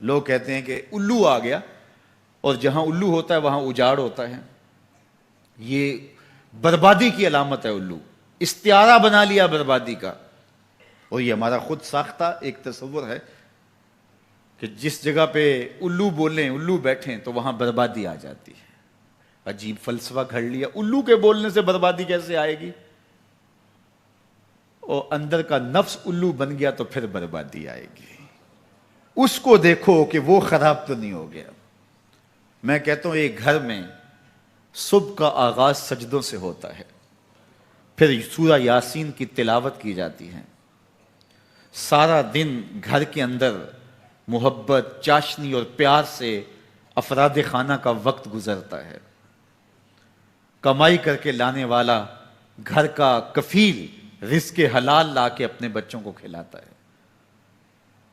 لوگ کہتے ہیں کہ الو آ گیا، اور جہاں الو ہوتا ہے وہاں اجاڑ ہوتا ہے. یہ بربادی کی علامت ہے. الو استعارہ بنا لیا بربادی کا، اور یہ ہمارا خود ساختہ ایک تصور ہے کہ جس جگہ پہ الو بولیں، الو بیٹھیں تو وہاں بربادی آ جاتی ہے. عجیب فلسفہ گھڑ لیا. الو کے بولنے سے بربادی کیسے آئے گی؟ اور اندر کا نفس الو بن گیا تو پھر بربادی آئے گی. اس کو دیکھو کہ وہ خراب تو نہیں ہو گیا. میں کہتا ہوں ایک گھر میں صبح کا آغاز سجدوں سے ہوتا ہے، پھر سورہ یاسین کی تلاوت کی جاتی ہے. سارا دن گھر کے اندر محبت، چاشنی اور پیار سے افراد خانہ کا وقت گزرتا ہے. کمائی کر کے لانے والا گھر کا کفیل رزق حلال لا کے اپنے بچوں کو کھلاتا ہے.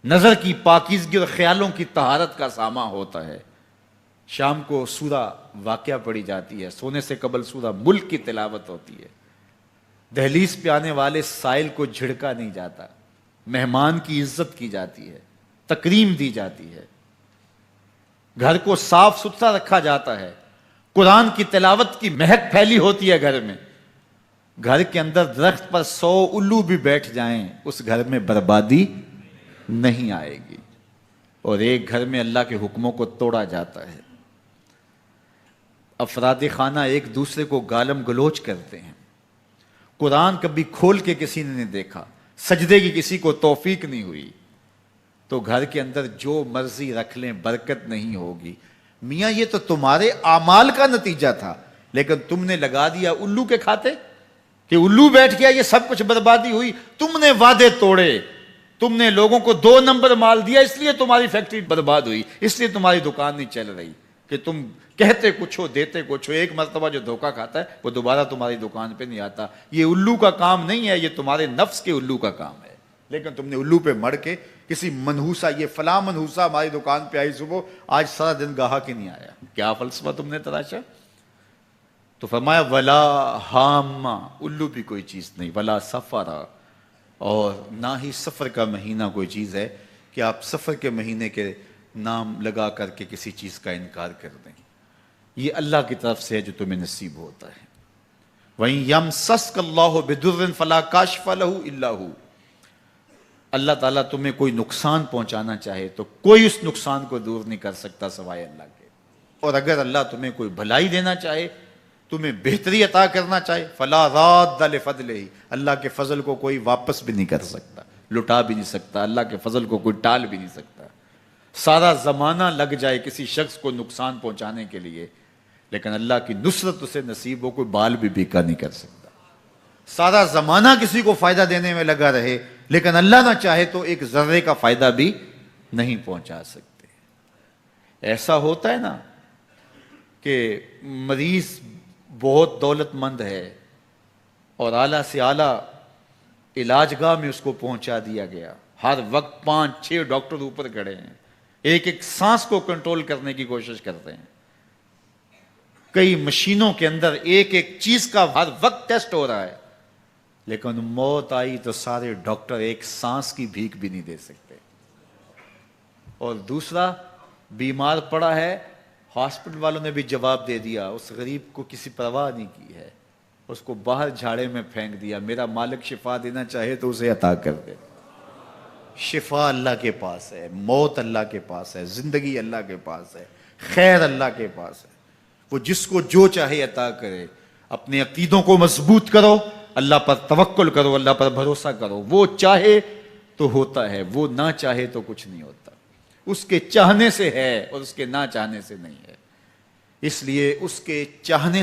نظر کی پاکیزگی اور خیالوں کی طہارت کا ساما ہوتا ہے. شام کو سورہ واقعہ پڑھی جاتی ہے، سونے سے قبل سورہ ملک کی تلاوت ہوتی ہے. دہلیز پہ آنے والے سائل کو جھڑکا نہیں جاتا، مہمان کی عزت کی جاتی ہے، تکریم دی جاتی ہے. گھر کو صاف ستھرا رکھا جاتا ہے. قرآن کی تلاوت کی مہک پھیلی ہوتی ہے گھر میں. گھر کے اندر درخت پر 100 الو بھی بیٹھ جائیں اس گھر میں بربادی نہیں آئے گی. اور ایک گھر میں اللہ کے حکموں کو توڑا جاتا ہے. افراد خانہ ایک دوسرے کو گالم گلوچ کرتے ہیں. قرآن کبھی کھول کے کسی نے نہیں دیکھا، سجدے کی کسی کو توفیق نہیں ہوئی، تو گھر کے اندر جو مرضی رکھ لیں برکت نہیں ہوگی. میاں یہ تو تمہارے اعمال کا نتیجہ تھا، لیکن تم نے لگا دیا الو کے کھاتے کہ الو بیٹھ گیا، یہ سب کچھ بربادی ہوئی. تم نے وعدے توڑے، تم نے لوگوں کو 2 نمبر مال دیا، اس لیے تمہاری فیکٹری برباد ہوئی، اس لیے تمہاری دکان نہیں چل رہی. کہ تم کہتے کچھ ہو دیتے کچھ ہو. ایک مرتبہ جو دھوکہ کھاتا ہے وہ دوبارہ تمہاری دکان پہ نہیں آتا. یہ الو کا کام نہیں ہے، یہ تمہارے نفس کے الو کا کام ہے. لیکن تم نے الو پہ مڑ کے کسی منحوسہ، یہ فلاں منحوسہ ہماری دکان پہ آئی صبح، آج سارا دن گاہک ہی نہیں آیا. کیا فلسفہ تم نے تراشا؟ تو فرمایا ولا ہامہ، الو بھی کوئی چیز نہیں، ولا سفرا، اور نہ ہی سفر کا مہینہ کوئی چیز ہے کہ آپ سفر کے مہینے کے نام لگا کر کے کسی چیز کا انکار کر دیں. یہ اللہ کی طرف سے ہے جو تمہیں نصیب ہوتا ہے. وَإِن يَمْسَسْكَ اللَّهُ بِضُرٍّ فَلَا كَاشِفَ لَهُ إِلَّا هُوَ. اللہ تعالیٰ تمہیں کوئی نقصان پہنچانا چاہے تو کوئی اس نقصان کو دور نہیں کر سکتا سوائے اللہ کے. اور اگر اللہ تمہیں کوئی بھلائی دینا چاہے، تمہیں بہتری عطا کرنا چاہے، فَلَا رَادَّ لِفَضْلِهِ، اللہ کے فضل کو کوئی واپس بھی نہیں کر سکتا، لٹا بھی نہیں سکتا. اللہ کے فضل کو کوئی ٹال بھی نہیں سکتا. سارا زمانہ لگ جائے کسی شخص کو نقصان پہنچانے کے لیے، لیکن اللہ کی نصرت اسے نصیب ہو، کوئی بال بھی بیکا نہیں کر سکتا. سارا زمانہ کسی کو فائدہ دینے میں لگا رہے، لیکن اللہ نہ چاہے تو ایک ذرے کا فائدہ بھی نہیں پہنچا سکتے. ایسا ہوتا ہے نا کہ مریض بہت دولت مند ہے اور اعلیٰ سے اعلیٰ علاج گاہ میں اس کو پہنچا دیا گیا. ہر وقت 5-6 ڈاکٹر اوپر کھڑے ہیں، ایک ایک سانس کو کنٹرول کرنے کی کوشش کرتے ہیں. کئی مشینوں کے اندر ایک ایک چیز کا ہر وقت ٹیسٹ ہو رہا ہے، لیکن موت آئی تو سارے ڈاکٹر ایک سانس کی بھیک بھی نہیں دے سکتے. اور دوسرا بیمار پڑا ہے، ہاسپٹل والوں نے بھی جواب دے دیا، اس غریب کو کسی پرواہ نہیں کی ہے، اس کو باہر جھاڑے میں پھینک دیا. میرا مالک شفا دینا چاہے تو اسے عطا کر دے. شفا اللہ کے پاس ہے، موت اللہ کے پاس ہے، زندگی اللہ کے پاس ہے، خیر اللہ کے پاس ہے. وہ جس کو جو چاہے عطا کرے. اپنے عقیدوں کو مضبوط کرو، اللہ پر توکل کرو، اللہ پر بھروسہ کرو. وہ چاہے تو ہوتا ہے، وہ نہ چاہے تو کچھ نہیں ہوتا. اس کے چاہنے سے ہے اور اس کے نہ چاہنے سے نہیں ہے. اس لیے اس کے چاہنے